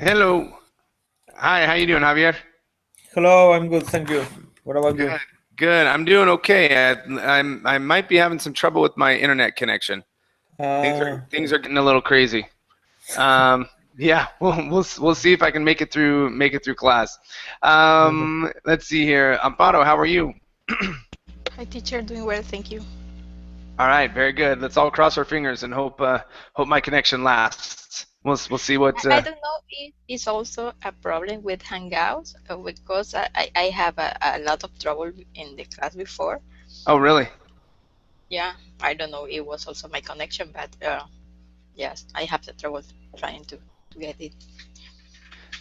Hello. Hi, how you doing, Javier? Hello, I'm good, thank you. What about Good. you? Good. I'm doing okay. I might be having some trouble with my internet connection. Things Okay. are getting a little crazy. Um, yeah, we'll see if I can make it through class. Okay. Let's see here. Amparo, how are you? Hi, teacher. Doing well, thank you. All right, very good. Let's all cross our fingers and hope my connection lasts. We'll see what. I don't know if it's also a problem with Hangouts because I have a lot of trouble in the class before. Oh, really? Yeah, I don't know. It was also my connection, but yes, I have the trouble trying to get it.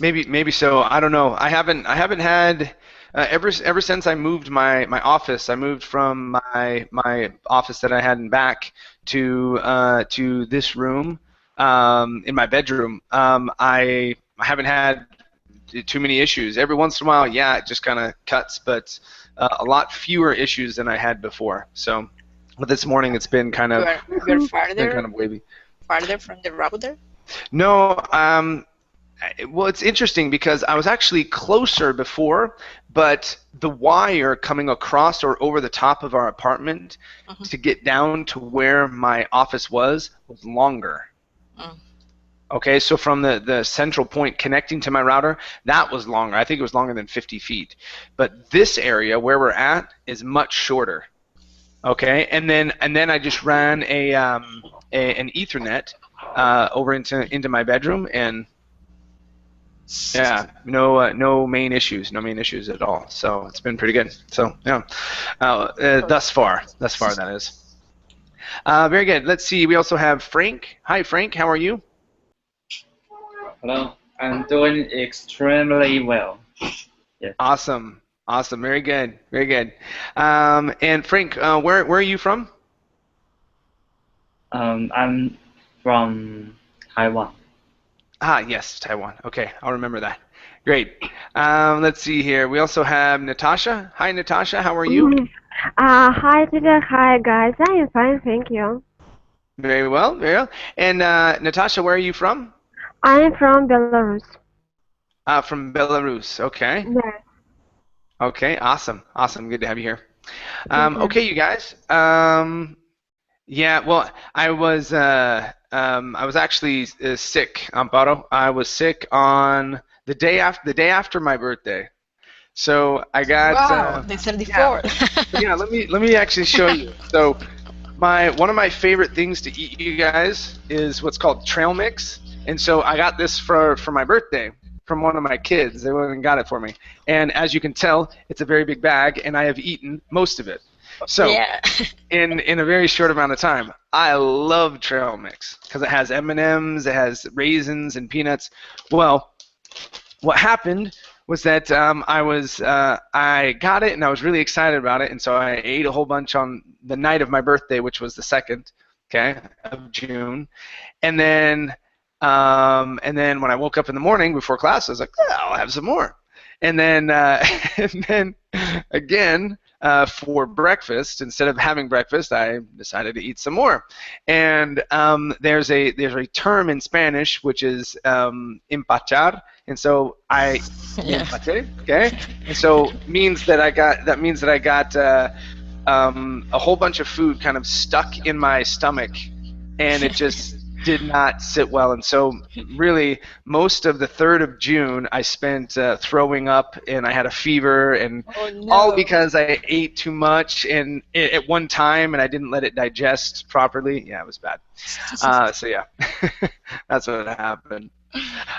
Maybe so. I don't know. I haven't had ever since I moved my office. I moved from my office that I had in back to this room in my bedroom. I haven't had too many issues. Every once in a while, yeah, it just kind of cuts, but a lot fewer issues than I had before. So, but this morning it's been kind of You're wavy. farther from the router. No, well, it's interesting because I was actually closer before, but the wire coming across or over the top of our apartment Mhm. to get down to where my office was longer. Mm. Okay, so from the central point connecting to my router, that was longer. I think it was longer than 50 feet. But this area where we're at is much shorter. Okay, and then I just ran an Ethernet over into my bedroom, and yeah, no main issues, no main issues at all. So it's been pretty good. So yeah, thus far that is. Very good. Let's see. We also have Frank. Hi, Frank. How are you? Hello, I'm doing extremely well. Yes. Awesome. Awesome. Very good. Very good. And Frank, where are you from? I'm from Taiwan. Ah, yes, Taiwan. Okay, I'll remember that. Great. Let's see here. We also have Natasha. Hi, Natasha. How are you? Mhm. Hi, teacher. Hi, guys. I am fine, thank you. Very well. Very well. And Natasha, where are you from? I am from Belarus. From Belarus. Okay. Yes, Okay. Awesome. Awesome. Good to have you here. thank you. Okay, you guys. Yeah. Well, I was actually sick, Amparo. I was sick on the day after my birthday. So I got Wow, the yeah. 34. So yeah. Let me actually show you. So my one of my favorite things to eat, you guys, is what's called trail mix. And so I got this for my birthday from one of my kids. They went and got it for me. And as you can tell, it's a very big bag, and I have eaten most of it. So Yeah. in a very short amount of time, I love trail mix because it has M&Ms, it has raisins and peanuts. Well, what happened was that I got it and I was really excited about it, and so I ate a whole bunch on the night of my birthday, which was the 2nd, okay, of June, and then when I woke up in the morning before class, I was like, yeah, I'll have some more, and then and then again. For breakfast, instead of having breakfast, I decided to eat some more. And there's a term in Spanish which is empachar, and so I Yeah. okay, and so means that I got a whole bunch of food kind of stuck in my stomach, and it just did not sit well. And so really most of the 3rd of June I spent throwing up, and I had a fever, and Oh all no. because I ate too much and at one time, and I didn't let it digest properly. Yeah, it was bad. So yeah, that's what happened.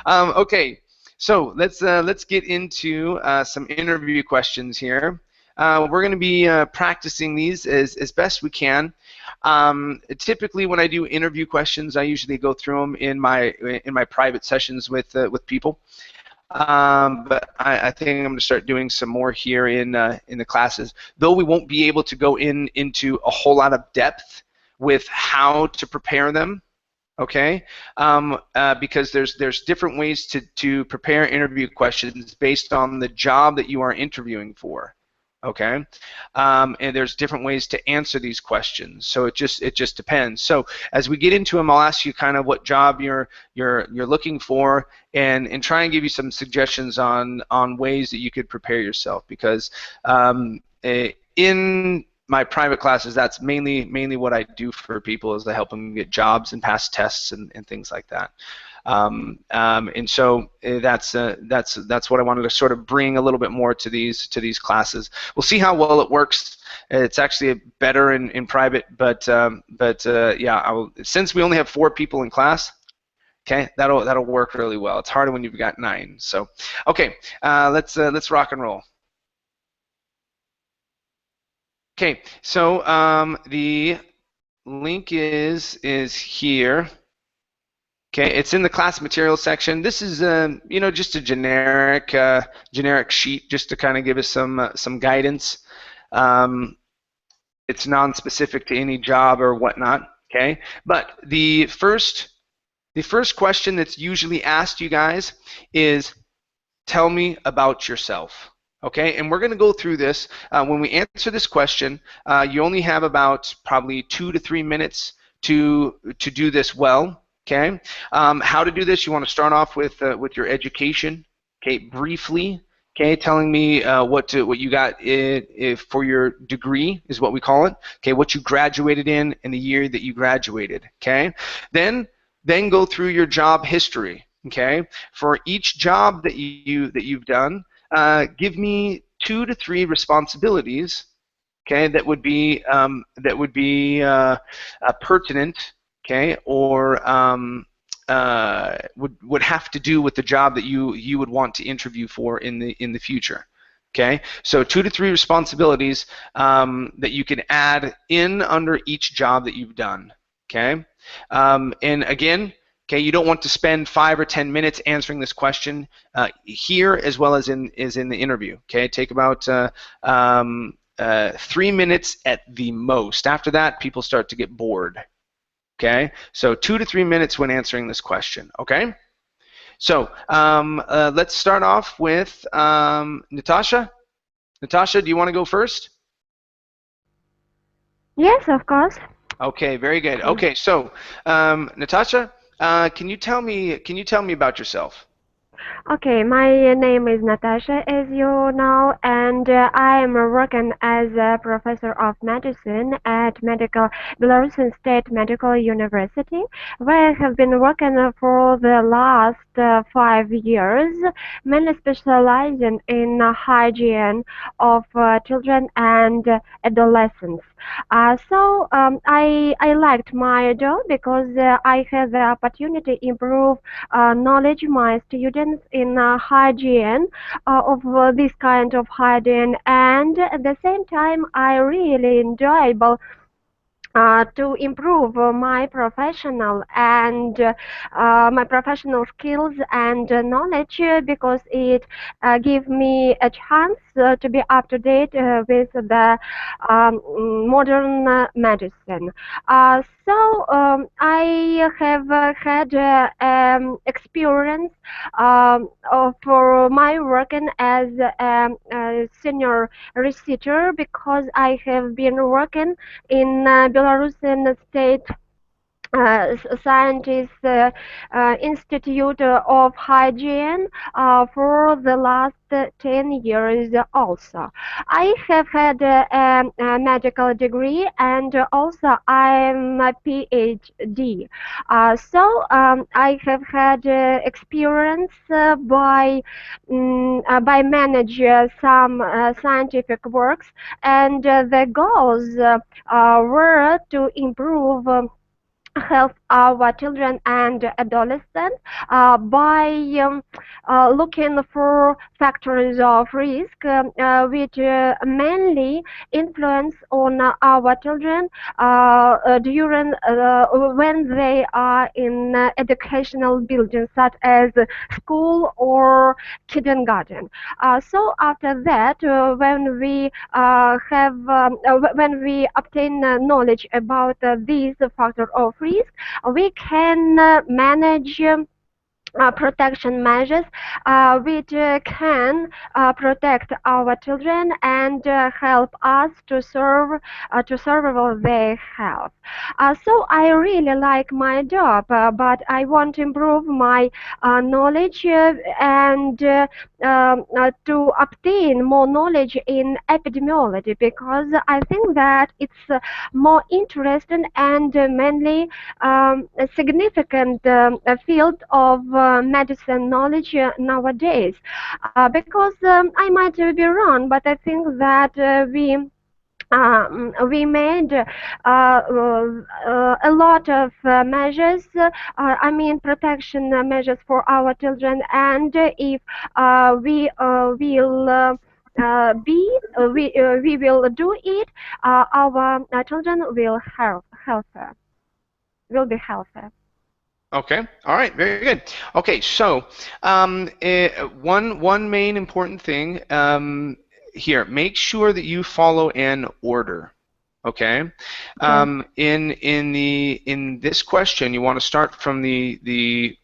Okay, so let's get into some interview questions here. We're going to be practicing these as best we can. Typically, when I do interview questions, I usually go through them in my private sessions with people. But I think I'm going to start doing some more here in the classes. Though we won't be able to go into a whole lot of depth with how to prepare them, okay? Because there's different ways to prepare interview questions based on the job that you are interviewing for. Okay, and there's different ways to answer these questions. So it just depends. So as we get into them, I'll ask you kind of what job you're looking for, and try and give you some suggestions on ways that you could prepare yourself, because in my private classes, that's mainly what I do for people, is I help them get jobs and pass tests and things like that. And so that's what I wanted to sort of bring a little bit more to these classes. We'll see how well it works. It's actually better in private, but yeah, since we only have 4 people in class, okay, that'll work really well. It's harder when you've got 9. So okay, let's rock and roll. Okay, so the link is here. Okay, it's in the class materials section. This is you know, just a generic sheet, just to kind of give us some guidance. It's non-specific to any job or whatnot. Okay, but the first question that's usually asked you guys is, tell me about yourself. Okay, and we're going to go through this. When we answer this question, you only have about probably 2 to 3 minutes to do this well. Okay, how to do this? You want to start off with your education. Okay, briefly. Okay, telling me what you got for your degree is what we call it. Okay, what you graduated in and the year that you graduated. Okay, then go through your job history. Okay, for each job that you've done, give me 2 to 3 responsibilities. Okay, that would be pertinent. Okay, or would have to do with the job that you would want to interview for in the future. Okay, so 2 to 3 responsibilities that you can add in under each job that you've done. Okay, and again, okay, you don't want to spend 5 or 10 minutes answering this question here as well as in the interview. Okay, take about 3 minutes at the most. After that, people start to get bored. Okay, so 2 to 3 minutes when answering this question. Okay, so let's start off with Natasha. Natasha, do you want to go first? Yes, of course. Okay, very good. Okay, so Natasha, can you tell me about yourself? Okay, my name is Natasha, as you know, and I am working as a professor of medicine at Belarusian State Medical University, where I have been working for the last 5 years, mainly specializing in hygiene of children and adolescents. I liked my job because I had the opportunity to improve knowledge my students in hygiene of this kind of hygiene, and at the same time I really enjoyable to improve my professional skills and knowledge, because it gives me a chance to be up to date with the modern medicine. I have had experience for my working as a senior researcher, because I have been working in Belarusian State Scientists Institute of Hygiene for the last 10 years also. I have had a medical degree, and also I'm a PhD. I have had experience by manage some scientific works, and the goals were to improve help our children and adolescents by looking for factors of risk which mainly influence on our children during when they are in educational buildings such as school or kindergarten. So after that, when we obtain knowledge about these factors of risk, we can manage protection measures which can protect our children and help us to survival their health. So I really like my job, but I want to improve my knowledge and to obtain more knowledge in epidemiology, because I think that it's more interesting and mainly a significant field of medicine knowledge nowadays. Because I might be wrong, but I think that we made a lot of measures, I mean protection measures for our children, and if we will we will do it, our children will healthier, will be healthier. Okay. All right. Very good. Okay. So, one main important thing here: make sure that you follow an order. Okay. In this question, you want to start from the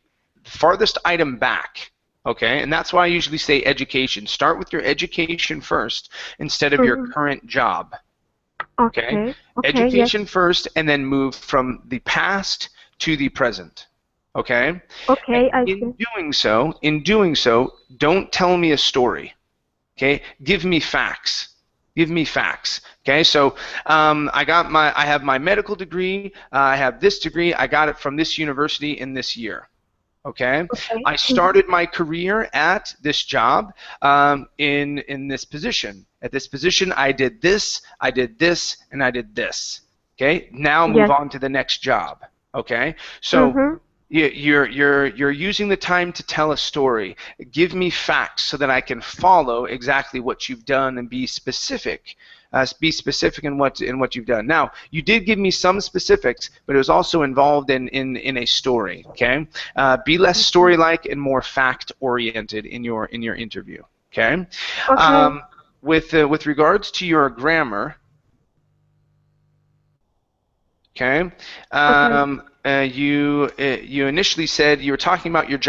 farthest item back. Okay, and that's why I usually say education. Start with your education first instead of your current job. Okay. Education first, and then move from the past to the present. Okay. Okay, I see. In doing so, don't tell me a story. Okay. Give me facts. Give me facts. Okay. So I have my medical degree. I have this degree. I got it from this university in this year. Okay. I started my career at this job in this position. At this position, I did this, and I did this. Okay. Now move on to the next job. Okay. So. You're using the time to tell a story. Give me facts so that I can follow exactly what you've done and be specific. Be specific in what you've done. Now, you did give me some specifics, but it was also involved in a story. Okay. Be less story-like and more fact-oriented in your interview. Okay. With regards to your grammar. Okay. You initially said you were talking about your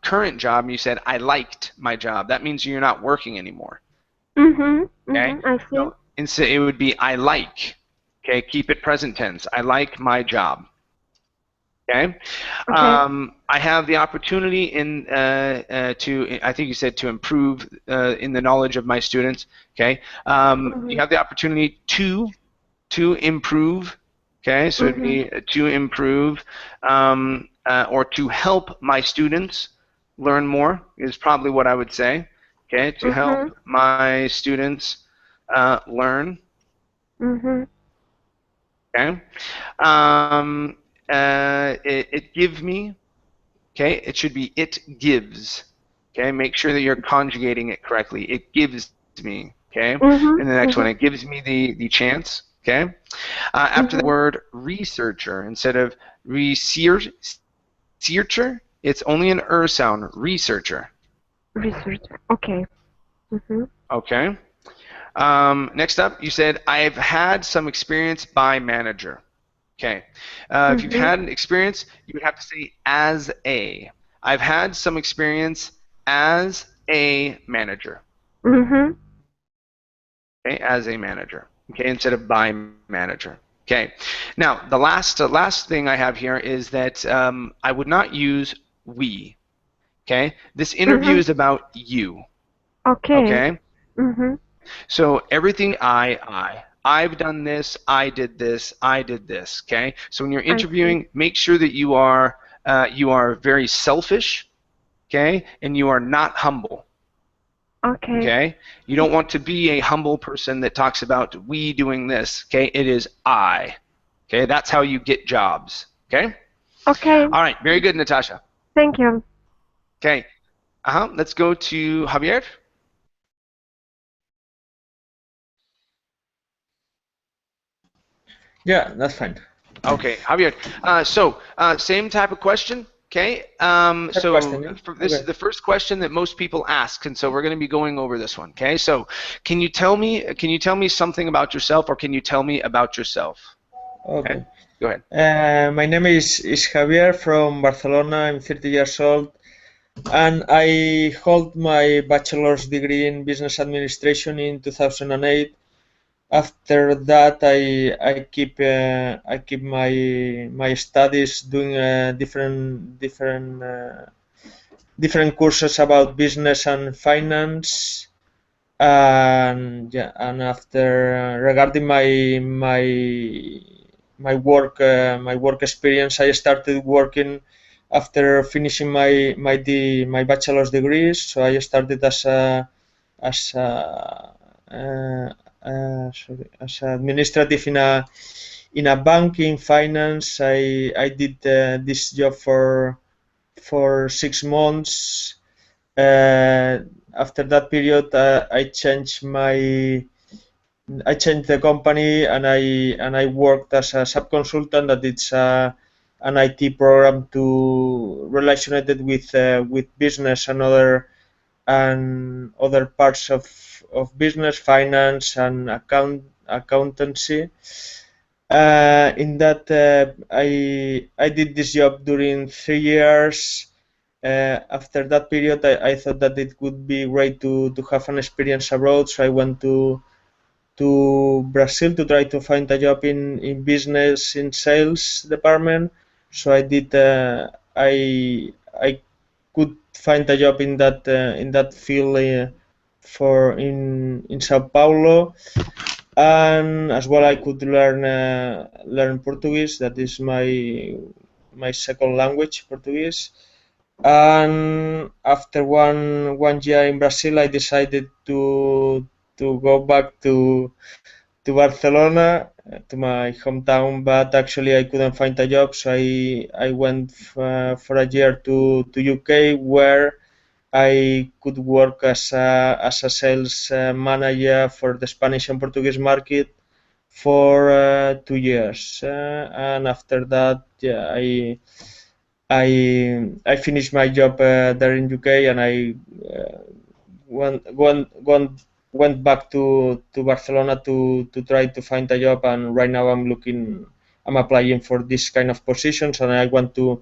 current job, and you said I liked my job. That means you're not working anymore. Okay. I see. So instead, it would be I like. Okay. Keep it present tense. I like my job. Okay. I have the opportunity I think you said to improve in the knowledge of my students. Okay. You have the opportunity to improve. Okay, so it'd be to improve or to help my students learn more is probably what I would say. Okay, to help my students learn. Okay, it gives me. Okay, it should be it gives. Okay, make sure that you're conjugating it correctly. It gives me. Okay, and the next one, it gives me the chance. Okay. After the word researcher, instead of researcher, it's only an sound. Researcher. Researcher. Okay. Okay. Next up, you said I've had some experience by manager. Okay. If you've had an experience, you would have to say as a. I've had some experience as a manager. Okay. As a manager. Okay, instead of by manager. Okay, now the last thing I have here is that I would not use we. Okay, this interview is about you. Okay. Okay. So everything I've done this, I did this, I did this. Okay, so when you're interviewing, make sure that you are very selfish. Okay, and you are not humble. Okay. You don't want to be a humble person that talks about we doing this. Okay. It is I. Okay. That's how you get jobs. Okay. Okay. All right. Very good, Natasha. Thank you. Okay. Let's go to Javier. Yeah, that's fine. Okay, Javier. So same type of question. Okay, so this is the first question that most people ask, and so we're going to be going over this one. Okay, so can you tell me something about yourself, or can you tell me about yourself? Okay. Go ahead. My name is Javier from Barcelona. I'm 30 years old. and I hold my bachelor's degree in business administration in 2008. After that, I keep my studies doing different courses about business and finance. And yeah, and after regarding my work experience, I started working after finishing my bachelor's degrees. So I started as a as administrative in a bank in finance. I did this job for 6 months. After that period, I changed the company, and I worked as a sub-consultant. That it's an IT program to related with business and other parts of business, finance, and accountancy. In that, I did this job during 3 years. After that period, I thought that it would be great to have an experience abroad, so I went to Brazil to try to find a job in business in sales department. So I did. I could find a job in that field in Sao Paulo, and as well I could learn Portuguese. That is my second language, Portuguese. And after one year in Brazil, I decided to go back to Barcelona, to my hometown, but actually I couldn't find a job, so I went for a year to UK, where I could work as a sales manager for the Spanish and Portuguese market for 2 years, and after that, yeah, I finished my job there in UK, and I went back to Barcelona to try to find a job. And right now I'm applying for this kind of positions, and I want to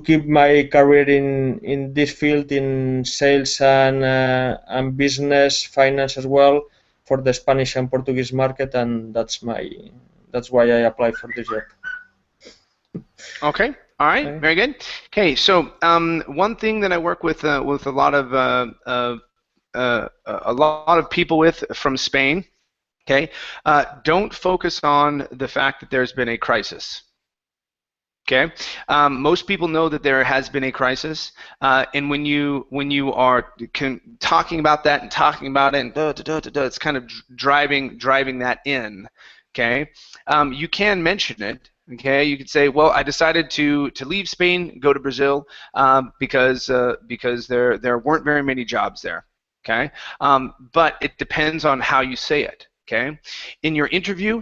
keep my career in this field, in sales and business finance as well, for the Spanish and Portuguese market, and that's why I applied for this job. Okay. All right. Okay. Very good. Okay. So one thing that I work with a lot of people with from Spain. Okay. Don't focus on the fact that there's been a crisis. Okay. Most people know that there has been a crisis, and when you are talking about that and talking about it, and it's kind of driving that in. Okay. You can mention it. Okay, you could say, well, I decided to leave Spain, go to Brazil, because there weren't very many jobs there. Okay, but it depends on how you say it. Okay, in your interview,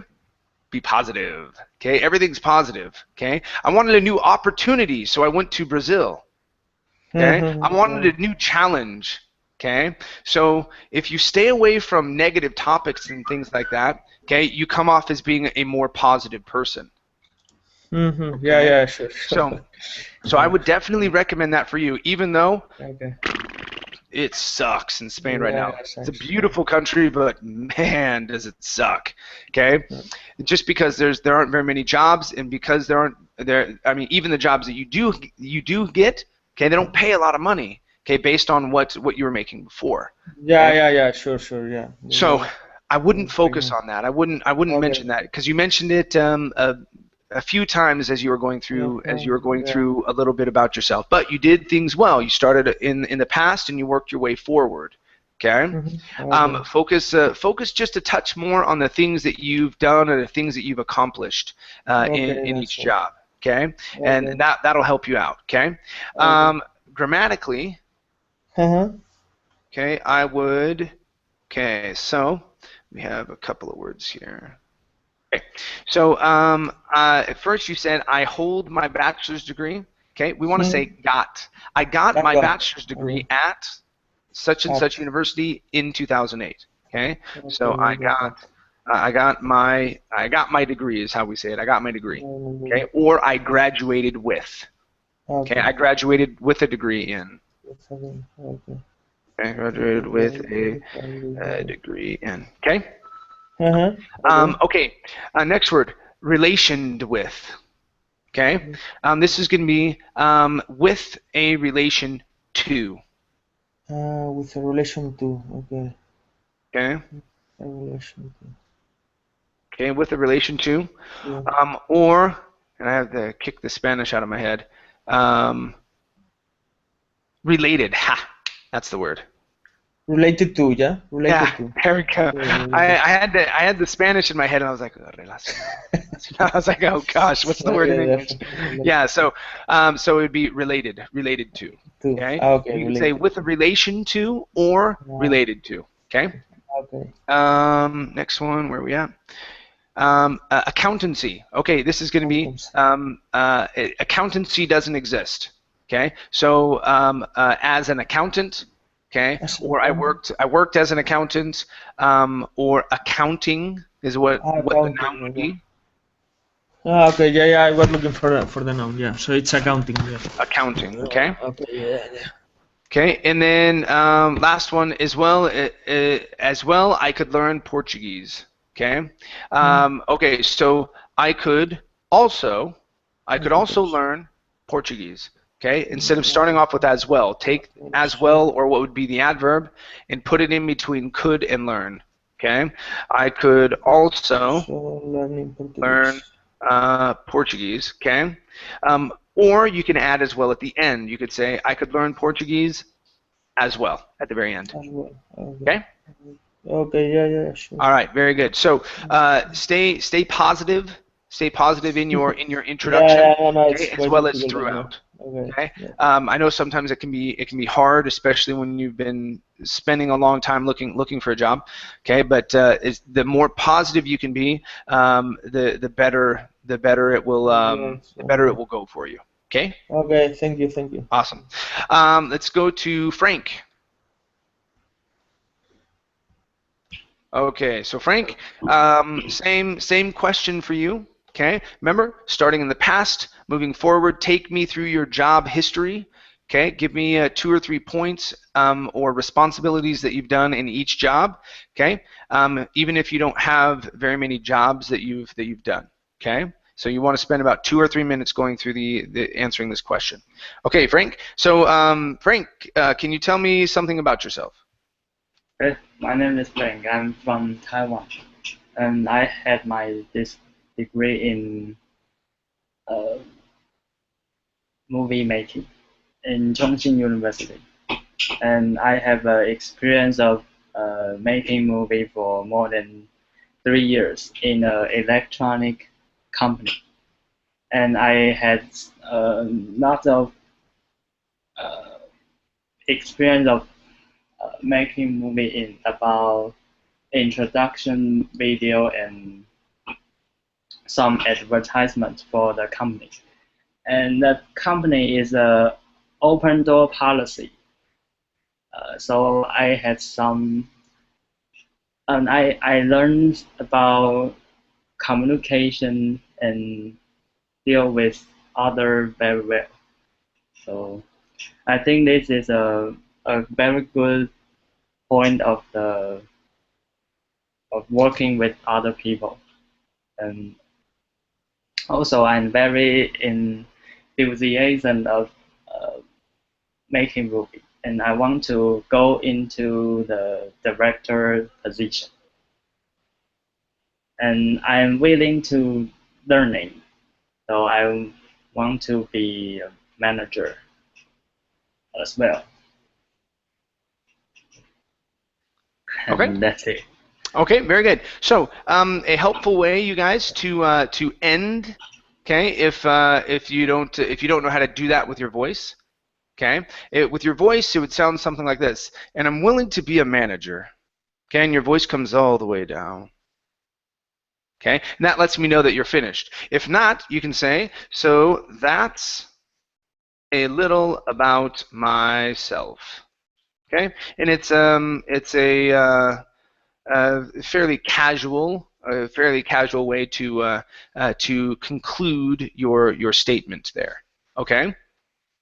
be positive. Okay, everything's positive. Okay, I wanted a new opportunity, so I went to Brazil. Okay, I wanted a new challenge. Okay, so if you stay away from negative topics and things like that, okay, you come off as being a more positive person. Mm-hmm. Yeah, sure. So I would definitely recommend that for you, even though Okay. it sucks in Spain right now. Yeah, It's a beautiful country, but man, does it suck. Okay, just because there aren't very many jobs, and because I mean, even the jobs that you do get, okay, they don't pay a lot of money. Okay, based on what you were making before. Yeah, sure, yeah. So I wouldn't focus on that. I wouldn't Okay. mention that, because you mentioned it a few times as you were going through a little bit about yourself. But you did things well. You started in the past, and you worked your way forward. Okay. Okay. Focus just a touch more on the things that you've done and the things that you've accomplished in each job. Okay. And that'll help you out. Okay. Grammatically. Okay, I would. Okay, so we have a couple of words here. Okay, so first you said I hold my bachelor's degree. Okay, we want to say got. I got my bachelor's degree at such and such university in 2008. Okay, so I got my degree is how we say it. I got my degree. Okay, or I graduated with. Okay, I graduated with a degree in. Second. Okay. Okay, graduated with a degree in. Okay. Uh-huh. Okay. Next word, relationed with. Okay. This is going to be with a relation to. With a relation to. Okay. Okay. A relation to. Okay, with a relation to. Yeah. Or, and I have to kick the Spanish out of my head. Related. Ha. That's the word. Related to, yeah? Related Yeah, to. there we go. Yeah, I had the Spanish in my head, and I was like, I was like, oh gosh, what's the word in English? definitely. Yeah, so it would be related to. To. Okay, Okay, you can say related. with a relation to or related to. Okay. Okay. Next one, where are we at? Accountancy. Okay, this is going to be accountancy doesn't exist. Okay, so as an accountant, okay, or I worked as an accountant, or accounting is what the noun would be. Okay, yeah, I was looking for the noun, yeah. So it's accounting, yeah. Accounting, okay. Okay, yeah. Okay, and then last one as well. I could learn Portuguese. Okay. Okay, so I could also learn Portuguese. Okay, instead of starting off with as well, take as well, or what would be the adverb, and put it in between could and learn. Okay, I could also learn Portuguese. Okay, or you can add as well at the end. You could say I could learn Portuguese as well at the very end. As well. Okay. Okay, yeah, sure. All right, very good. So stay positive. Stay positive in your introduction, okay, as well as throughout. Okay. I know sometimes it can be hard, especially when you've been spending a long time looking for a job. Okay, but the more positive you can be, the better it will go for you. Okay. Okay. Thank you. Awesome. Let's go to Frank. Okay, so Frank, same question for you. Okay, remember, starting in the past, moving forward, take me through your job history. Okay, give me 2 or 3 points or responsibilities that you've done in each job. Okay, even if you don't have very many jobs that you've done. Okay, so you want to spend about 2 or 3 minutes going through the answering this question. Okay, Frank. So Frank, can you tell me something about yourself? My name is Frank. I'm from Taiwan, and I had this degree in movie making in Chongqing University, and I have experience of making movie for more than 3 years in an electronic company, and I had lots of experience of making movie in about introduction video and some advertisement for the company. And the company is a open door policy. So I had some, and I learned about communication and deal with others very well. So I think this is a very good point of working with other people, and also I'm very enthusiastic of making movie, and I want to go into the director position, and I'm willing to learning, so I want to be a manager as well. Okay. And that's it. Okay, very good. So, a helpful way, you guys, to end. Okay, if you don't know how to do that with your voice, okay, with your voice it would sound something like this. And I'm willing to be a manager. Okay, and your voice comes all the way down. Okay, and that lets me know that you're finished. If not, you can say, so that's a little about myself. Okay, and it's a fairly casual way to conclude your statement there. Okay.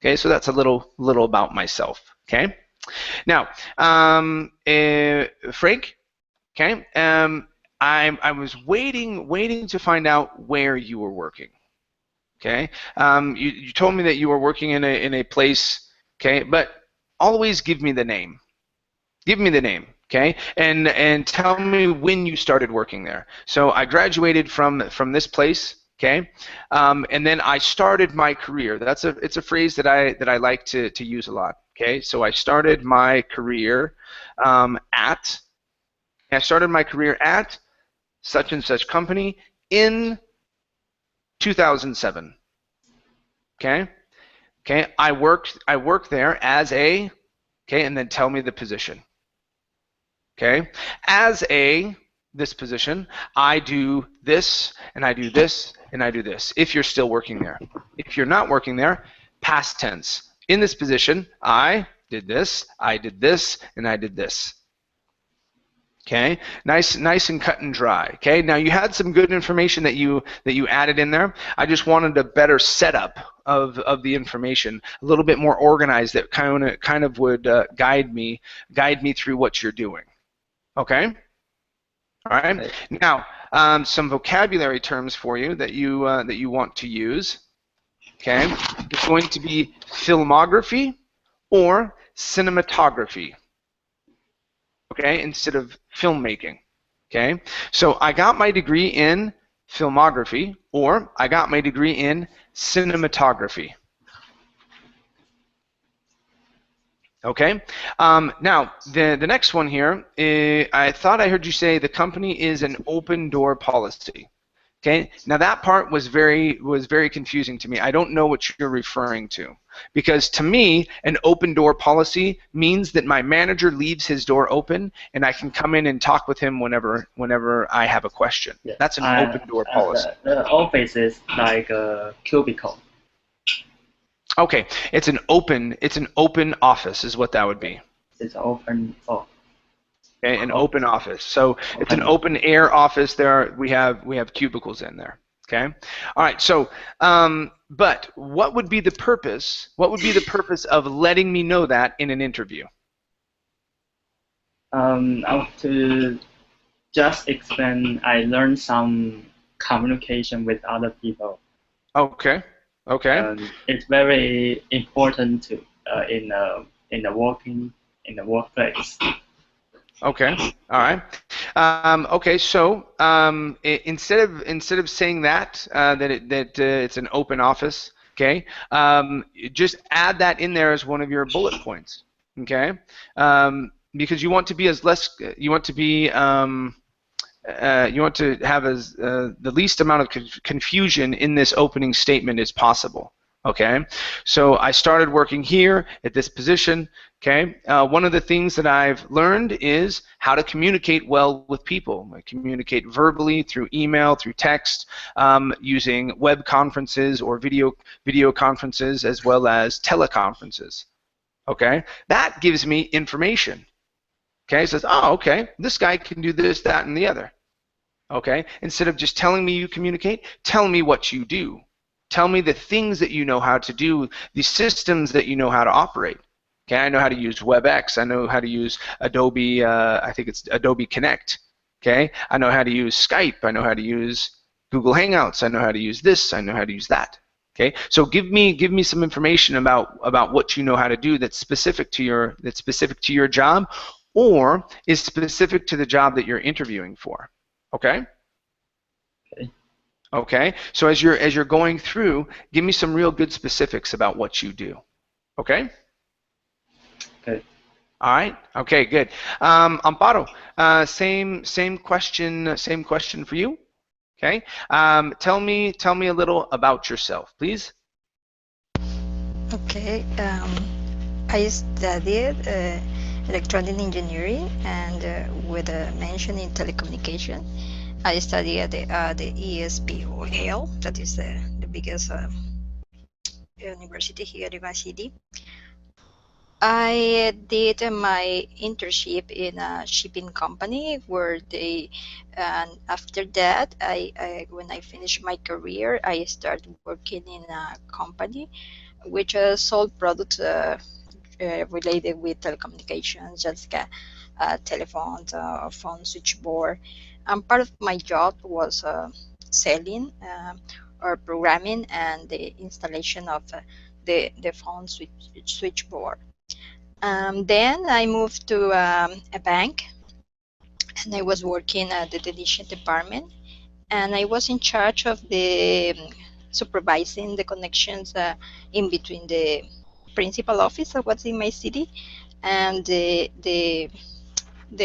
Okay. So that's a little about myself. Okay. Now, Frank. Okay. I was waiting to find out where you were working. Okay. You told me that you were working in a place. Okay, but always give me the name. Give me the name. Okay, and tell me when you started working there. So I graduated from this place. Okay, and then I started my career. It's a phrase that I like to use a lot. Okay, so I started my career at such and such company in 2007. Okay, I worked there as a, okay, and then tell me the position. Okay, as this position, I do this, and I do this, and I do this, if you're still working there. If you're not working there, past tense. In this position, I did this, and I did this. Okay, nice and cut and dry. Okay, now you had some good information that you added in there. I just wanted a better setup of the information, a little bit more organized, that kind of would guide me through what you're doing. Okay. All right. Okay. Now, some vocabulary terms for you that you want to use. Okay. It's going to be filmography or cinematography. Okay, instead of filmmaking. Okay. So I got my degree in filmography, or I got my degree in cinematography. Okay. Now the next one here, I thought I heard you say the company is an open door policy. Okay. Now that part was very confusing to me. I don't know what you're referring to, because to me an open door policy means that my manager leaves his door open and I can come in and talk with him whenever I have a question. Yes. That's an open door policy. The office is like a cubicle. Okay, it's an open office is what that would be. It's open. Oh. Okay, an open office. So it's an open air office. We have cubicles in there. Okay. All right. So, but what would be the purpose? What would be the purpose of letting me know that in an interview? I want to just explain. I learned some communication with other people. Okay. Okay. It's very important to in the workplace. Okay. All right. Okay. So instead of saying that it's an open office, okay, just add that in there as one of your bullet points. Okay. Because you want to be you want to have the least amount of confusion in this opening statement as possible. Okay, so I started working here at this position. Okay, one of the things that I've learned is how to communicate well with people. I communicate verbally, through email, through text, using web conferences or video conferences, as well as teleconferences. Okay, that gives me information. Okay, it says, oh, okay, this guy can do this, that, and the other. Okay, instead of just telling me you communicate, tell me what you do. Tell me the things that you know how to do, the systems that you know how to operate. Okay, I know how to use WebEx. I know how to use Adobe. I think it's Adobe Connect. Okay, I know how to use Skype. I know how to use Google Hangouts. I know how to use this. I know how to use that. Okay, so give me some information about what you know how to do that's specific to your job, or is specific to the job that you're interviewing for. Okay. Okay. Okay. So as you're going through, give me some real good specifics about what you do. Okay. Okay. All right. Okay. Good. Amparo, same question for you. Okay. Tell me a little about yourself, please. Okay. I studied electronic engineering and with a mention in telecommunication. I studied at the ESPOL, that is the biggest university here in my city. I did my internship in a shipping company where and after that, when I finished my career, I started working in a company which sold products related with telecommunications, just telephones, phone switchboard. And part of my job was selling or programming and the installation of the phone switchboard. Then I moved to a bank, and I was working at the deletion department, and I was in charge of the supervising the connections in between the principal office that was in my city and the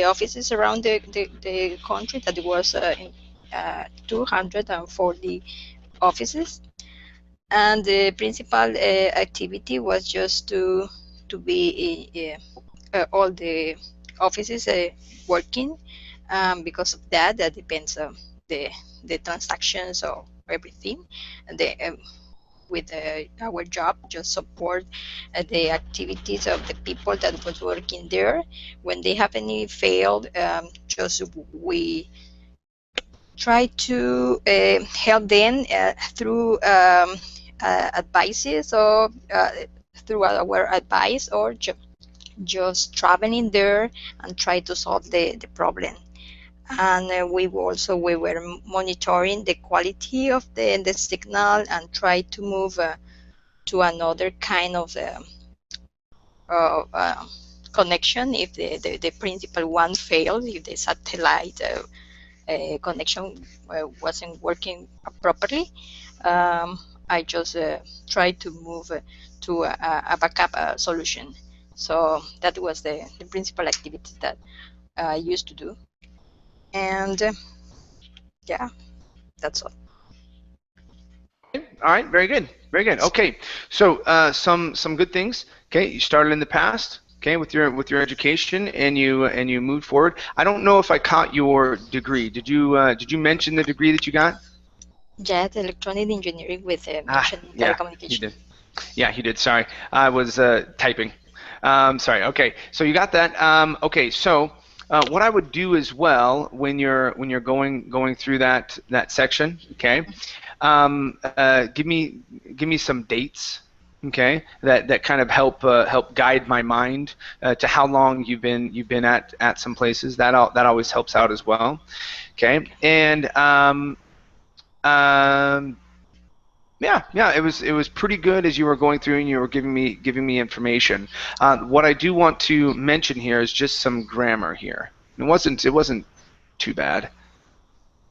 offices around the country. That was 240 offices, and the principal activity was just to be all the offices working. Because of that depends on the transactions or everything. With our job, just support the activities of the people that was working there. When they have any failed, just we try to help them through advices or through our advice, or just traveling there and try to solve the problem. And we were monitoring the quality of the signal and try to move to another kind of connection if the principal one failed, if the satellite connection wasn't working properly. I just tried to move to a backup solution. So that was the principal activity that I used to do. And yeah, that's all. All right, very good, very good. Okay, so some good things. Okay, you started in the past. Okay, with your education, and you moved forward. I don't know if I caught your degree. Did you mention the degree that you got? Yeah, the electronic engineering with Yeah, telecommunication. you did. Yeah, you did. Sorry, I was typing. Sorry. Okay, so you got that. Okay, so what I would do as well when you're going through that section, okay, give me some dates, okay, that kind of help guide my mind to how long you've been at some places. That always helps out as well, okay, and yeah, it was pretty good as you were going through and you were giving me information. What I do want to mention here is just some grammar here. It wasn't too bad.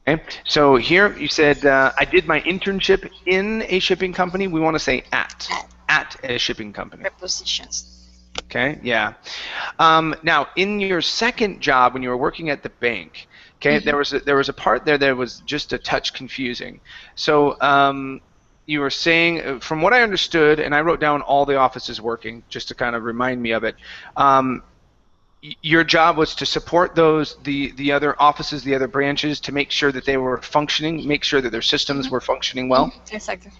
Okay, so here you said I did my internship in a shipping company. We want to say at a shipping company. Prepositions. Okay, yeah. Now, in your second job when you were working at the bank, okay, there was a part there that was just a touch confusing. So you were saying, from what I understood, and I wrote down all the offices working just to kind of remind me of it. Your job was to support the other offices, the other branches, to make sure that they were functioning, make sure that their systems were functioning well. Exactly.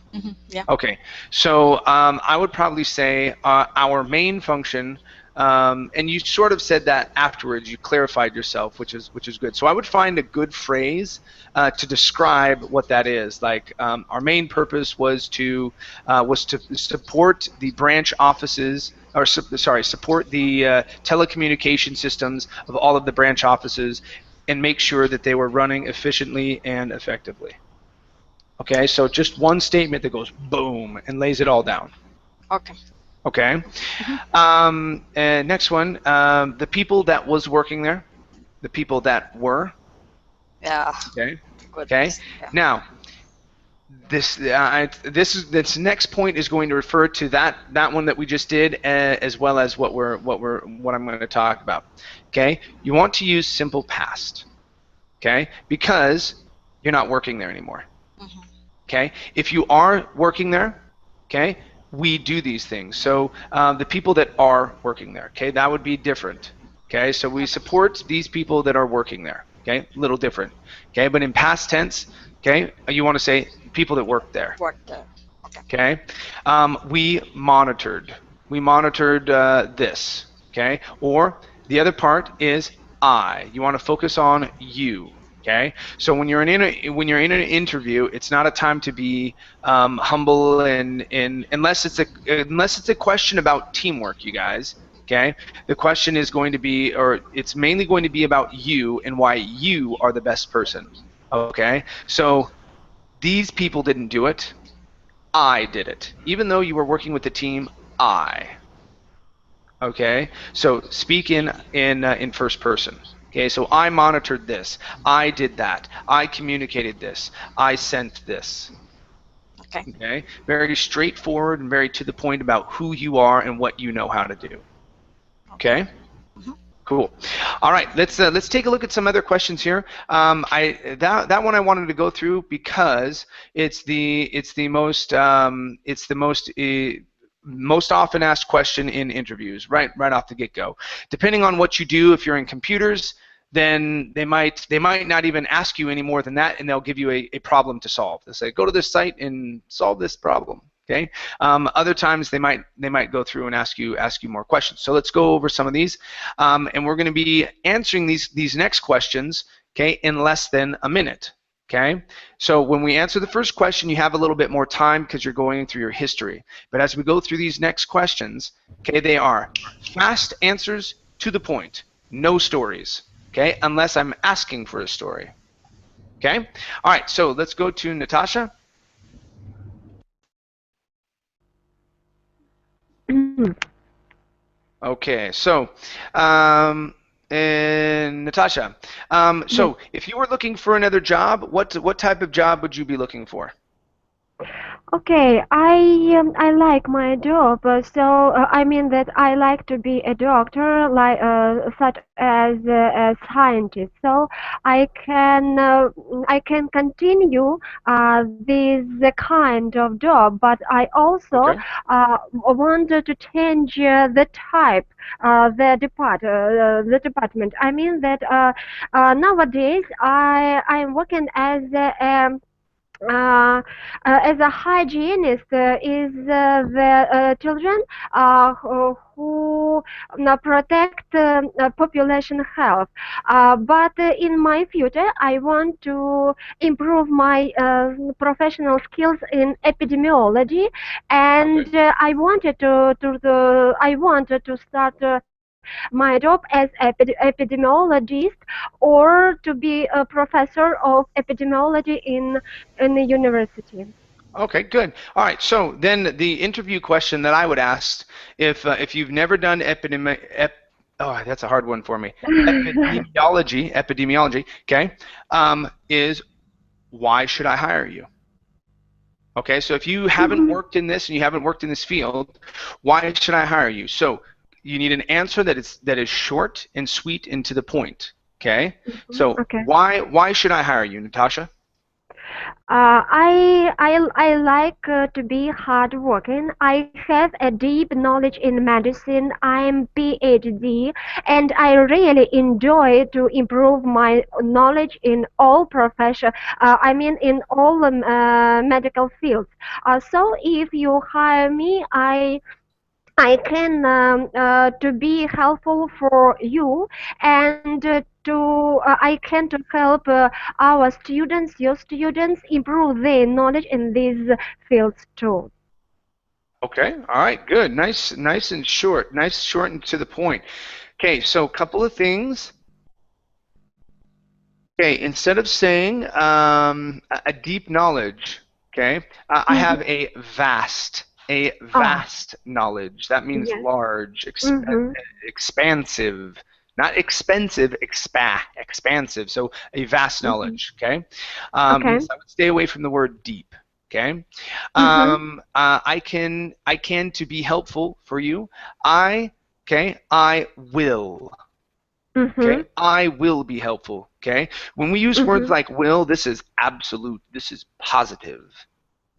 Yeah. Okay, so I would probably say our main function, and you sort of said that afterwards. You clarified yourself, which is good. So I would find a good phrase to describe what that is. Like our main purpose was to support the branch offices, or support the telecommunication systems of all of the branch offices, and make sure that they were running efficiently and effectively. Okay, so just one statement that goes boom and lays it all down. Okay. Okay. And next one, the people that was working there, the people that were. Yeah. Okay. Good. Okay. Yeah. Now, this next point is going to refer to that one that we just did, as well as what I'm going to talk about. Okay. You want to use simple past. Okay, because you're not working there anymore. Okay. If you are working there, okay, we do these things. So the people that are working there, okay, that would be different. Okay, so we support these people that are working there. Okay, a little different. Okay, but in past tense, okay, you want to say people that work there. Work there. Okay. We monitored. We monitored this. Okay, or the other part is I. You want to focus on you. Okay, so when you're in an interview, it's not a time to be humble and unless it's a question about teamwork, you guys. Okay, the question is going to be, or it's mainly going to be about you and why you are the best person. Okay, so these people didn't do it. I did it. Even though you were working with the team, I. Okay, so speak in first person. Okay, so I monitored this. I did that. I communicated this. I sent this. Okay. Okay, very straightforward and very to the point about who you are and what you know how to do. Okay. Cool. All right, let's take a look at some other questions here. That one I wanted to go through because it's the most often asked question in interviews, right off the get-go. Depending on what you do, if you're in computers, then they might not even ask you any more than that, and they'll give you a problem to solve. They'll say, go to this site and solve this problem. Okay. Other times they might go through and ask you more questions. So let's go over some of these, and we're going to be answering these next questions, okay, in less than a minute. Okay. So when we answer the first question, you have a little bit more time because you're going through your history. But as we go through these next questions, okay, they are fast answers to the point, no stories. Okay, unless I'm asking for a story. Okay. All right. So let's go to Natasha. Okay, so and Natasha, so if you were looking for another job, what type of job would you be looking for? Okay, I like my job, so I mean that I like to be a doctor, like such as a scientist. So I can continue this kind of job, but I also Okay. wanted to change the type, the department. I mean that nowadays I am working as a hygienist is the children who protect population health. But in my future, I want to improve my professional skills in epidemiology, and I wanted to start my job as epidemiologist or to be a professor of epidemiology in the university. Okay, good. All right. So then the interview question that I would ask, if you've never done oh, that's a hard one for me. Epidemiology. Okay, is why should I hire you? Okay, so if you haven't worked in this and you haven't worked in this field, why should I hire you? So you need an answer that is short and sweet and to the point. Okay, so Okay. why should I hire you, Natasha? I like to be hardworking. I have a deep knowledge in medicine. I'm PhD, and I really enjoy to improve my knowledge in all profession. I mean, in all medical fields. So if you hire me, I can to be helpful for you and I can to help our students, your students, improve their knowledge in these fields too. Okay, all right, good. Nice and short. Nice, short and to the point. Okay, so a couple of things. Okay, instead of saying a deep knowledge, okay, I have a vast knowledge. That means Yes. large, Mm-hmm. expansive, not expensive, expansive. So a vast knowledge, okay? Okay. So I would stay away from the word deep, okay? Mm-hmm. I can to be helpful for you. I will. Mm-hmm. Okay, I will be helpful. Okay, when we use words Mm-hmm. like will, this is absolute. This is positive.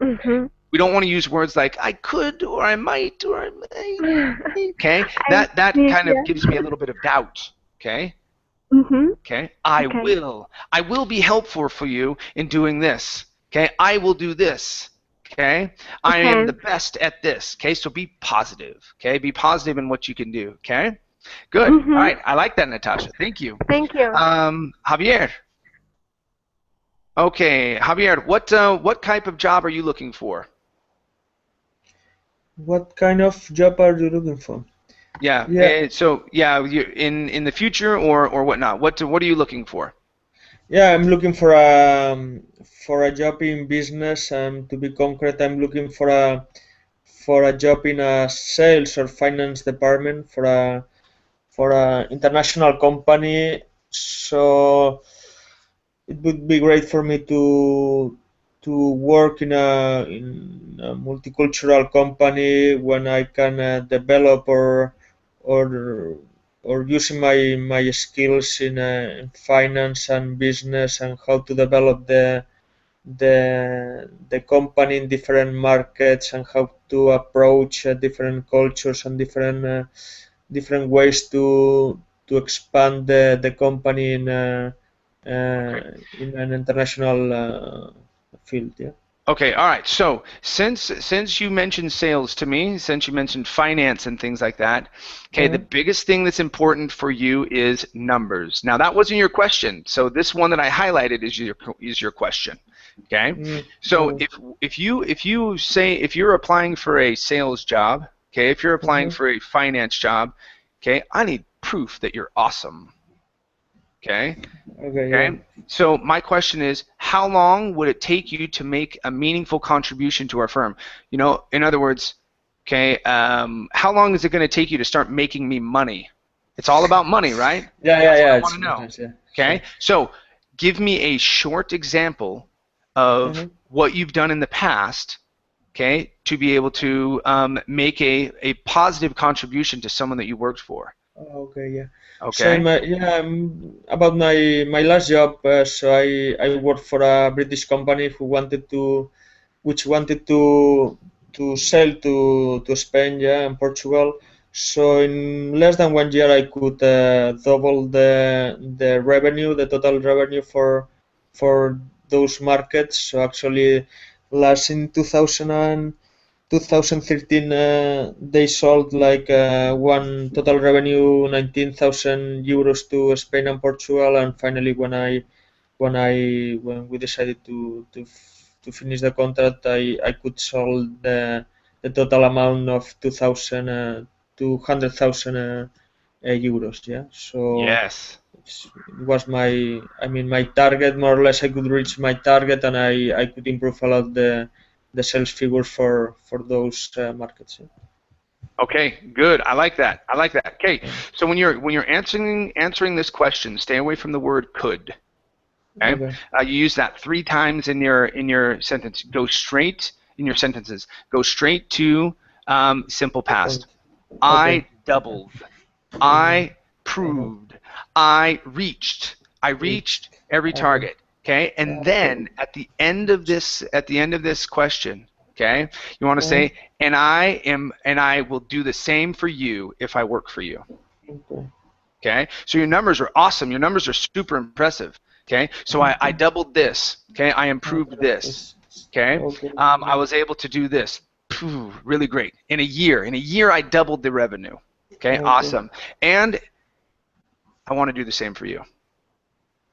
Mm-hmm. We don't want to use words like I could or I might or I may. Okay, I that see. kind of Yeah. gives me a little bit of doubt. Okay, Mm-hmm. okay, Okay. I will be helpful for you in doing this. Okay, I will do this. Okay, I am the Okay. best at this. Okay, so be positive. Okay, be positive in what you can do. Okay, good. All Mm-hmm. right, I like that, Natasha. Thank you. Thank you. Javier. Okay, Javier, what type of job are you looking for? What kind of job are you looking for? Yeah. Yeah, So yeah, you in the future or whatnot. What are you looking for? yeah, I'm looking for a job in business, and to be concrete, I'm looking for a job in a sales or finance department for a international company. So it would be great for me to work in a multicultural company when I can develop or or using my skills in finance and business and how to develop the company in different markets and how to approach different cultures and different ways to expand the company Okay. in an international field. Yeah. Okay, all right. So since you mentioned sales to me, since you mentioned finance and things like that, okay, the Uh-huh. biggest thing that's important for you is numbers. Now that wasn't your question, so this one that I highlighted is your question. Okay, so Okay. if you're applying for a sales job, okay, if you're applying Uh-huh. for a finance job, okay, I need proof that you're awesome. Okay. Okay. Yeah. Okay. So my question is, how long would it take you to make a meaningful contribution to our firm? You know, in other words, okay, how long is it going to take you to start making me money? It's all about money, right? Yeah. Yeah. That's what Yeah. I want It's to know. business. Yeah. Okay. Sure. So give me a short example of Uh-huh. what you've done in the past, okay, to be able to make a positive contribution to someone that you worked for. Okay. Yeah. So Okay. about my last job, so I worked for a British company which wanted to sell to Spain, yeah, and Portugal. So in less than 1 year, I could double the revenue, the total revenue for those markets. So actually, last in 2013, they sold like one total revenue 19,000 euros to Spain and Portugal, and finally when we decided to finish the contract, I could sold the total amount of 200,000 euros. Yeah, so Yes. it was my target more or less. I could reach my target, and I could improve a lot the sales figures for those markets. Yeah. Okay, good. I like that. I like that. Okay, Okay. so when you're answering this question, stay away from the word could. Okay, Okay. you use that 3 times in your sentence. Go straight in your sentences. Go straight to simple The past. point. Okay. I doubled. Mm, I okay. proved. I reached. I Reach. reached every Okay. target. Okay, and then at the end of this question, okay, you want to Uh, say, and I will do the same for you if I work for you. okay. Okay, so your numbers are awesome. Your numbers are super impressive. Okay, so I Okay. doubled this. Okay, I improved Okay. this. Okay, Okay. I was able to do this. Phew, really great. In a year, I doubled the revenue. Okay, Okay. awesome. And I want to do the same for you.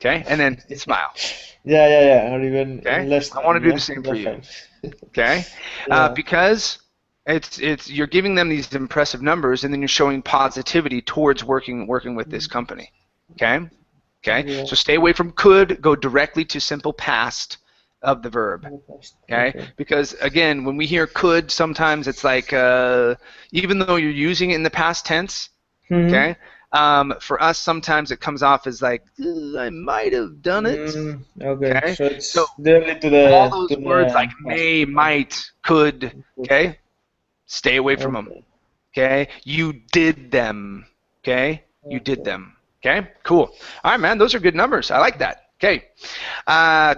Okay, and then smile. Yeah. Or even Okay, in less I want time. to do the Yeah. same for That's you. fine. Okay, Yeah. because it's you're giving them these impressive numbers, and then you're showing positivity towards working with this company. Okay. Okay, Yeah. so stay away from could, go directly to simple past of the verb. Okay, Okay. because again, when we hear could, sometimes it's like even though you're using it in the past tense, Mm-hmm. okay, for us sometimes it comes off as like I might have done it. Okay. Okay, So so it's directly all to those words like the past. may, might, could, okay, stay away from them. Okay. Okay, you did them. Okay, you did Okay. them. Okay, cool. All right, man, those are good numbers. I like that. Okay,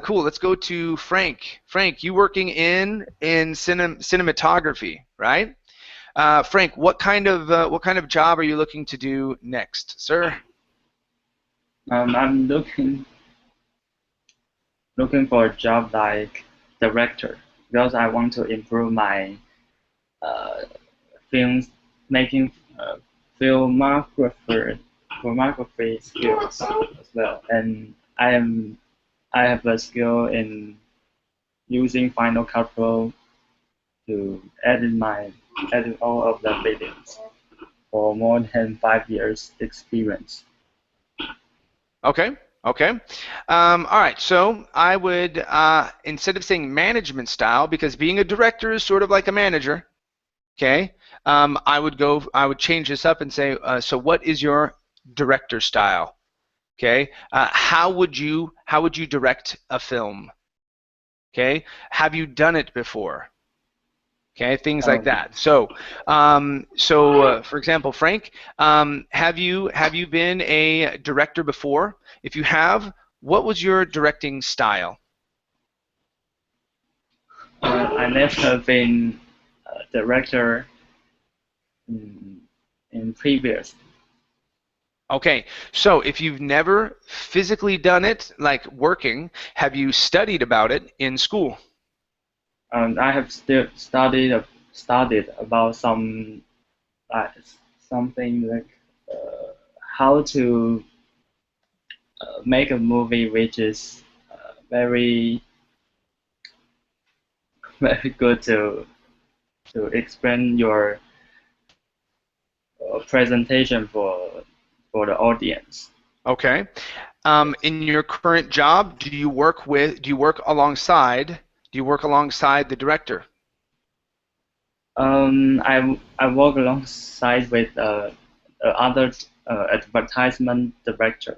cool. Let's go to Frank. Frank, you working in cinematography, right? Frank, what kind of job are you looking to do next, sir? I'm looking for a job like director because I want to improve my uh, films making filmography skills as well, and I have a skill in using Final Cut Pro to edit all of the videos for more than 5 years experience. Okay. Okay. All right. So I would, instead of saying management style, because being a director is sort of like a manager, okay, I would change this up and say, so what is your director style? Okay. How would you direct a film? Okay. Have you done it before? Okay, things like that. So, for example, Frank, have you been a director before? If you have, what was your directing style? I never been a director in previous. Okay, so if you've never physically done it, like working, have you studied about it in school? I have still studied about something like how to make a movie which is very good to explain your presentation for the audience. Okay. In your current job, do you work alongside the director? I work alongside with other advertisement directors.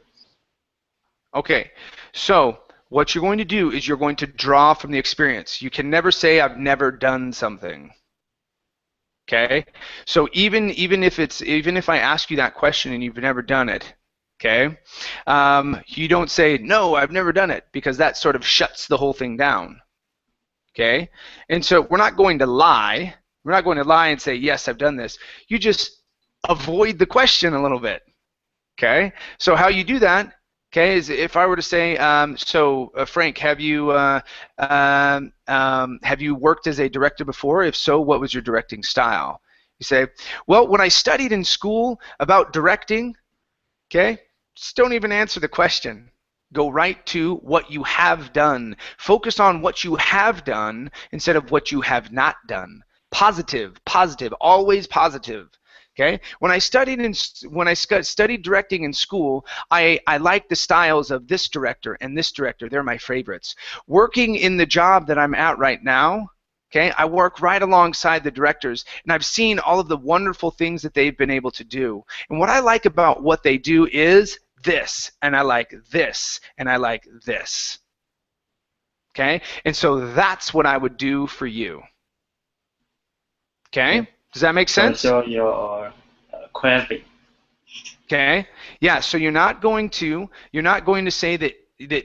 Okay, so what you're going to do is you're going to draw from the experience. You can never say I've never done something. Okay, so even if I ask you that question and you've never done it, okay, you don't say no, I've never done it, because that sort of shuts the whole thing down. Okay, and so we're not going to lie. We're not going to lie and say yes, I've done this. You just avoid the question a little bit. Okay, so how you do that? Okay, is if I were to say, Frank, have you worked as a director before? If so, what was your directing style? You say, well, when I studied in school about directing, okay, just don't even answer the question. Go right to what you have done. Focus on what you have done instead of what you have not done. Positive, positive, always positive. Okay. When I studied directing in school, I liked the styles of this director and this director. They're my favorites. Working in the job that I'm at right now, okay, I work right alongside the directors, and I've seen all of the wonderful things that they've been able to do. And what I like about what they do is this, and I like this, and I like this. Okay. And so that's what I would do for you. Okay. Does that make sense? So you're crabbing. Okay. Yeah. So you're not going to say that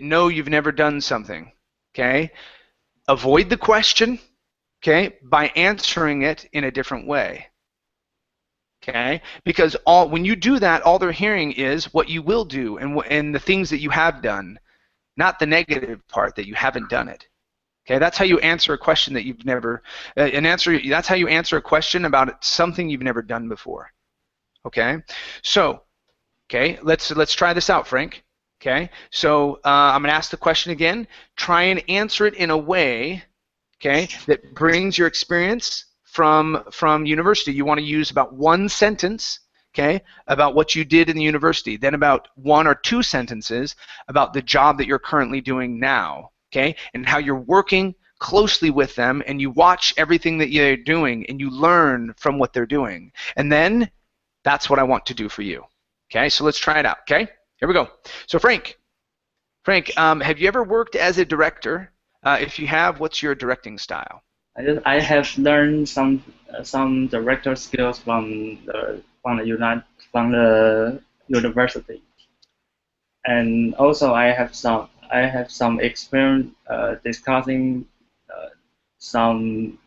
no, you've never done something. Okay. Avoid the question. Okay, by answering it in a different way. Okay, because when you do that, all they're hearing is what you will do and the things that you have done, not the negative part that you haven't done it. Okay, that's how you answer a question that you've never That's how you answer a question about something you've never done before. Okay, so let's try this out, Frank. Okay, so I'm gonna ask the question again. Try and answer it in a way, okay, that brings your experience from university. You want to use about one sentence, okay, about what you did in the university, then about 1 or 2 sentences about the job that you're currently doing now. Okay, and how you're working closely with them, and you watch everything that they're doing, and you learn from what they're doing. And then that's what I want to do for you. Okay, so let's try it out. Okay, here we go. So Frank, have you ever worked as a director? If you have, what's your directing style? I have learned some director skills from the university, and also I have some experience discussing some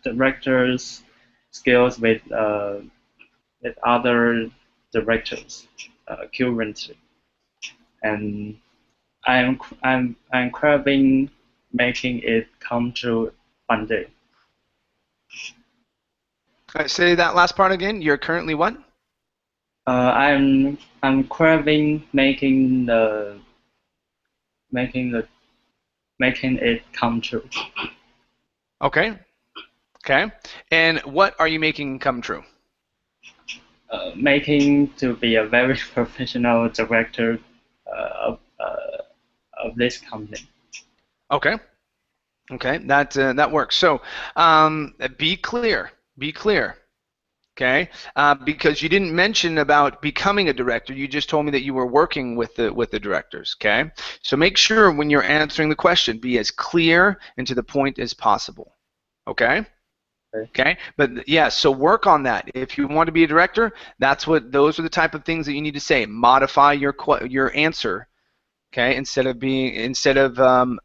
directors' skills with other directors currently, and I'm craving making it come true one day. Say that last part again. You're currently what? I'm craving making the making it come true. Okay. Okay. And what are you making come true? Making to be a very professional director of this company. Okay. Okay. That works. So be clear. Be clear. Okay. Because you didn't mention about becoming a director. You just told me that you were working with the directors. Okay. So make sure when you're answering the question, be as clear and to the point as possible. Okay. Okay, but yeah, so work on that. If you want to be a director, those are the type of things that you need to say. Modify your answer, okay, instead of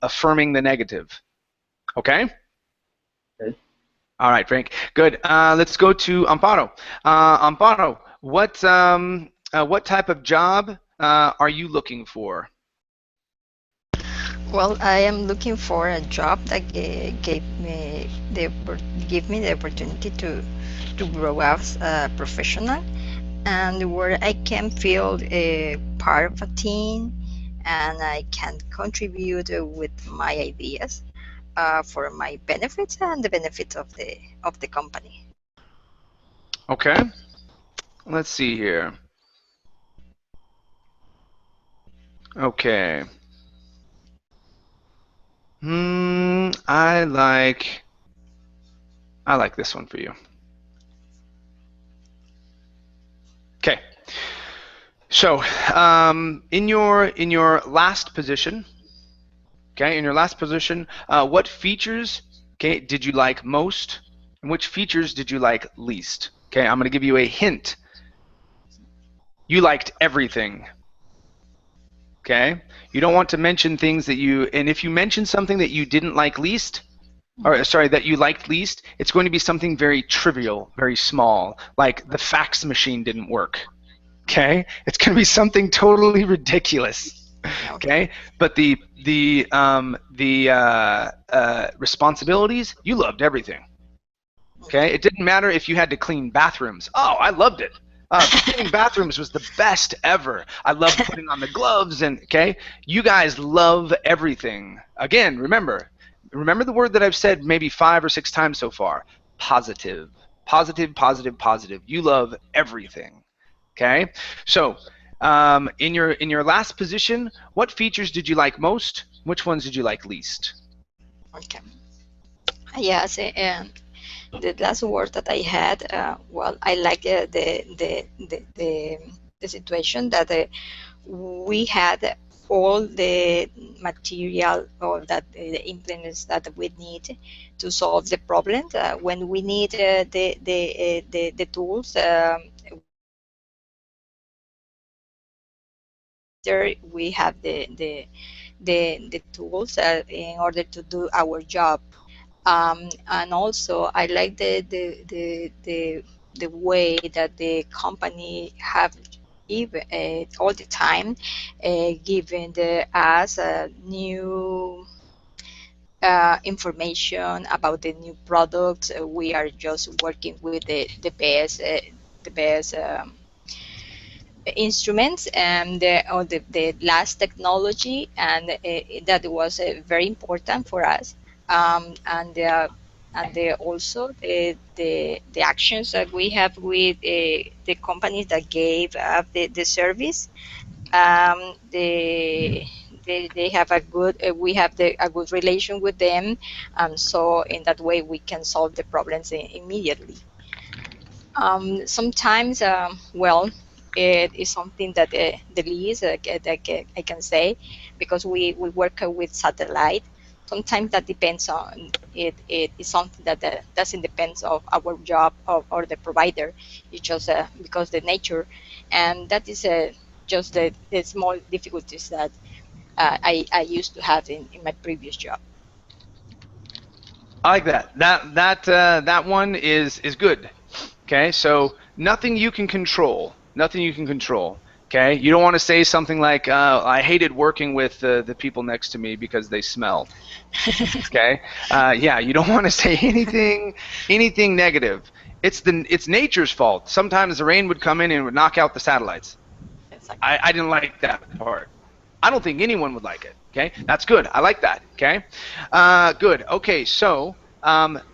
affirming the negative. Okay. Okay. All right, Frank. Good. Let's go to Amparo. Amparo, what type of job are you looking for? Well, I am looking for a job that give me the opportunity to grow as a professional, and where I can feel a part of a team, and I can contribute with my ideas for my benefits and the benefits of the company. Okay. Let's see here. Okay. I like this one for you. Okay. So, in your last position, what features, okay, did you like most, and which features did you like least? Okay, I'm going to give you a hint. You liked everything. Okay, you don't want to mention things and if you mention something that you didn't like least, or sorry, that you liked least, it's going to be something very trivial, very small, like the fax machine didn't work. Okay, it's going to be something totally ridiculous. Okay, but the responsibilities, you loved everything. Okay, it didn't matter if you had to clean bathrooms. Oh, I loved it. Cleaning bathrooms was the best ever. I loved putting on the gloves, and okay, you guys love everything. Again, remember the word that I've said maybe 5 or 6 times so far. Positive, positive, positive, positive. You love everything. Okay, so in your last position, what features did you like most? Which ones did you like least? Okay. Yes, and the last word that I had, well, I like the situation that we had all the material or that the implements that we need to solve the problem. When we need the tools, there we have the tools in order to do our job. And also, I like the way that the company have even all the time given us new information about the new products. We are just working with the best instruments and the last technology, and that was very important for us. Also the actions that we have with the companies that gave up the service. They have a good we have a good relation with them, and so in that way we can solve the problems immediately. Sometimes, well, it is something that the least I can say, because we work with satellite. Sometimes that depends on it. It is something that doesn't depend on our job or the provider. It's just because the nature, and that is just the small difficulties that I used to have in my previous job. I like that. That one is good. Okay, so nothing you can control. Nothing you can control. Okay, you don't want to say something like, "I hated working with the people next to me because they smell." Okay, yeah, you don't want to say anything negative. It's nature's fault. Sometimes the rain would come in and would knock out the satellites. Exactly. I didn't like that part. I don't think anyone would like it. Okay, that's good. I like that. Okay, good. Okay, so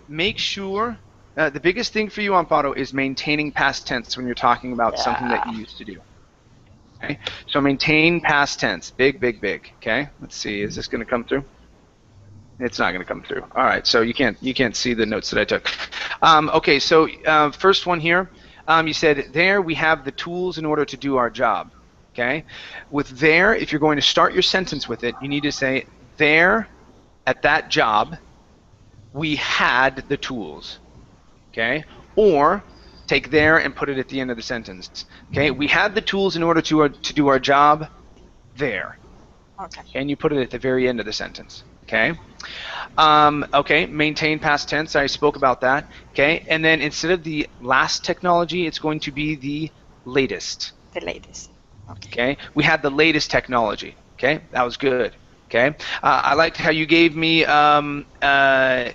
make sure the biggest thing for you, Amparo, is maintaining past tense when you're talking about something that you used to do. Okay, so maintain past tense. Big, big, big. Okay, let's see. Is this going to come through? It's not going to come through. All right, so you can't see the notes that I took. Okay, so first one here, you said there we have the tools in order to do our job. Okay, with there, if you're going to start your sentence with it, you need to say there, at that job, we had the tools. Okay, or take there and put it at the end of the sentence. Okay, we had the tools in order to do our job there. Okay. And you put it at the very end of the sentence. Okay. Okay, maintain past tense. I spoke about that. Okay, and then instead of the last technology, it's going to be the latest. The latest. Okay. Okay, we had the latest technology. Okay, that was good. Okay, I liked how you gave me the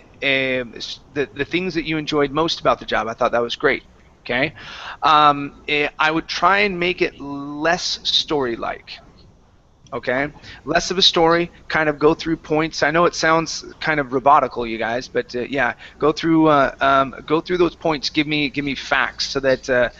things that you enjoyed most about the job. I thought that was great. Okay, I would try and make it less story-like. Okay, less of a story, kind of go through points. I know it sounds kind of robotical, you guys, but yeah, go through those points. Give me facts so that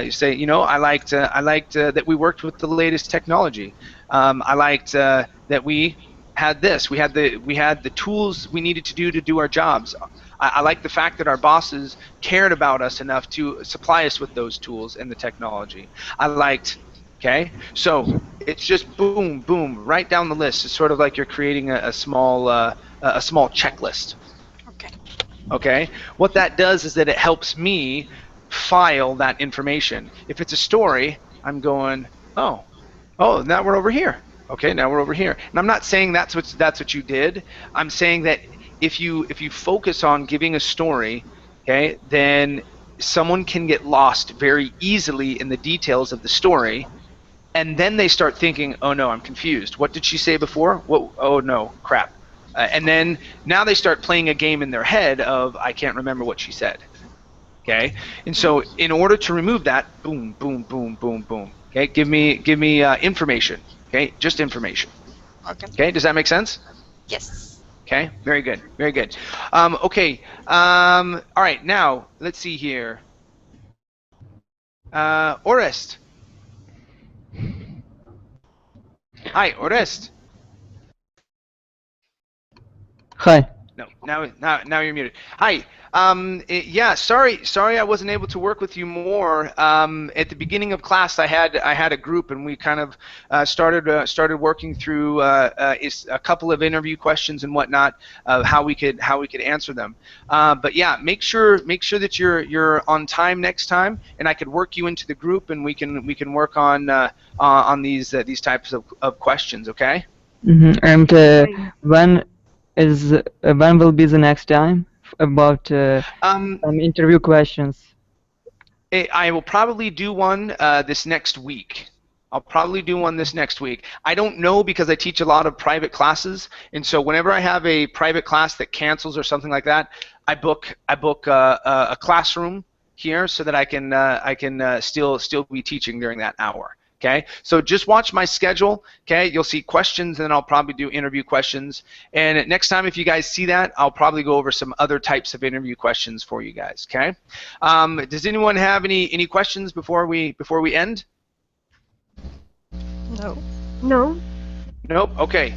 you say, you know, I liked that we worked with the latest technology. I liked that we had this. We had the tools we needed to do our jobs. I like the fact that our bosses cared about us enough to supply us with those tools and the technology. I liked. Okay, so it's just boom, boom, right down the list. It's sort of like you're creating a small checklist. Okay. Okay, what that does is that it helps me file that information. If it's a story, I'm going, oh, now we're over here. Okay, now we're over here. And I'm not saying that's what you did. I'm saying that if you focus on giving a story, okay, then someone can get lost very easily in the details of the story. And then they start thinking, oh no, I'm confused. What did she say before? What? Oh no, crap. And then now they start playing a game in their head of, I can't remember what she said. Okay? And so in order to remove that, boom, boom, boom, boom, boom. Okay? Give me information. Okay? Just information. Okay. Okay? Does that make sense? Yes. Okay? Very good. Very good. Okay. All right. Now, let's see here. Orest. Hi, Orest. Hi. No, now you're muted. Hi. Yeah, sorry I wasn't able to work with you more. At the beginning of class, I had a group, and we kind of started working through a couple of interview questions and whatnot of how we could answer them. But yeah, make sure that you're on time next time, and I could work you into the group, and we can work on these types of questions. Okay. Mm-hmm. And when will be the next time about some interview questions? I will probably do one this next week. I'll probably do one this next week. I don't know because I teach a lot of private classes, and so whenever I have a private class that cancels or something like that, I book a classroom here so that I can still be teaching during that hour. Okay, so just watch my schedule. Okay, you'll see questions, and then I'll probably do interview questions. And next time, if you guys see that, I'll probably go over some other types of interview questions for you guys. Okay. Does anyone have any questions before we end? No. No. Nope. Okay.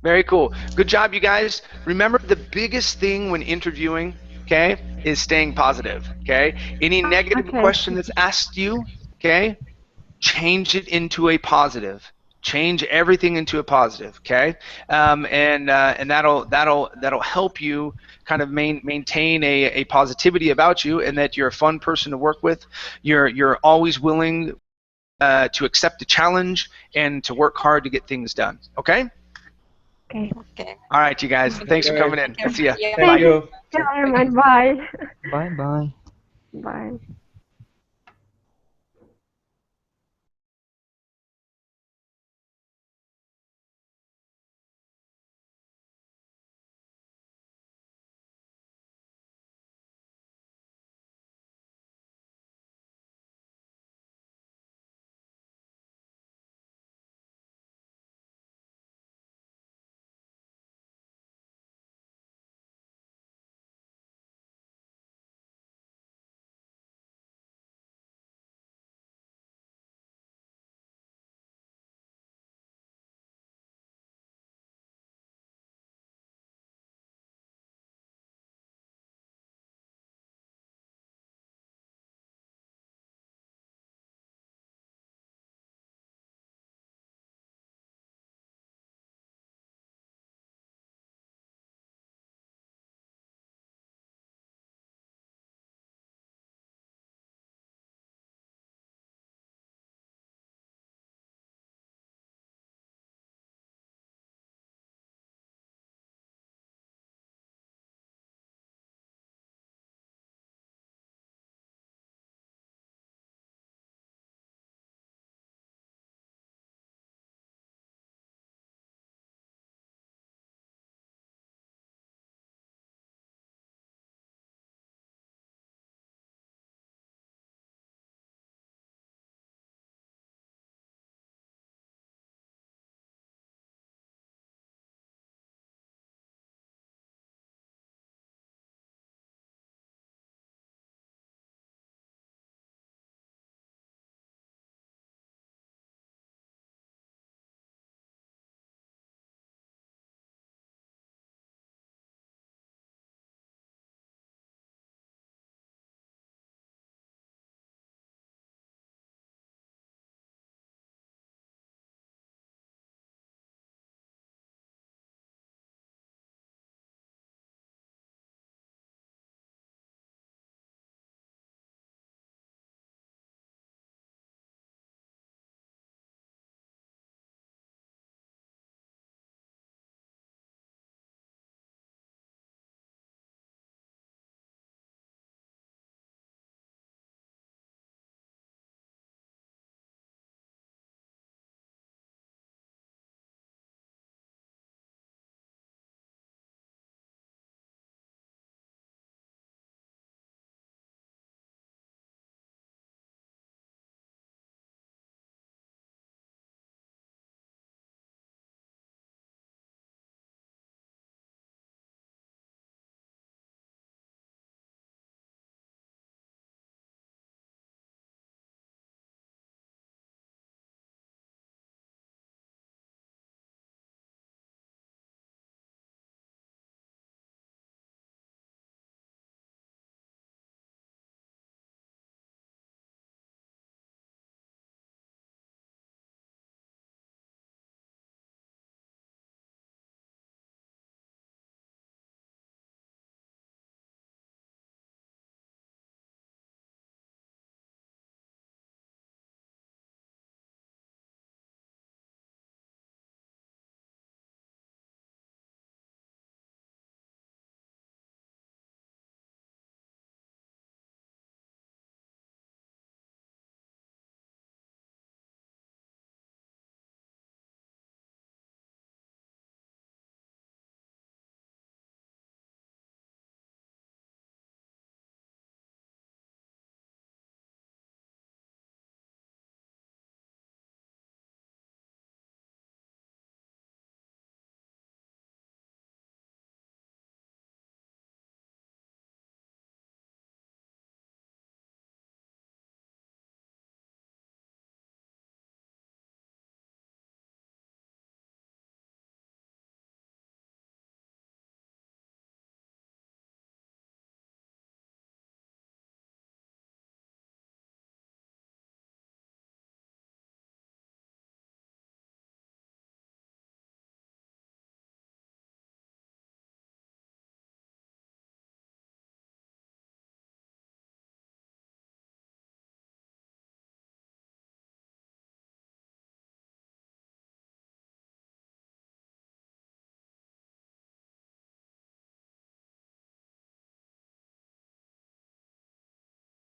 Very cool. Good job, you guys. Remember, the biggest thing when interviewing, okay, is staying positive. Okay. Any negative question that's asked you, okay, change it into a positive. Change everything into a positive, okay? And that'll help you kind of maintain a positivity about you, and that you're a fun person to work with. You're always willing to accept the challenge and to work hard to get things done. Okay? Okay. Okay. All right, you guys. Thanks for coming in. See ya. Yeah. Thank you. Bye. Bye. Bye bye. Bye.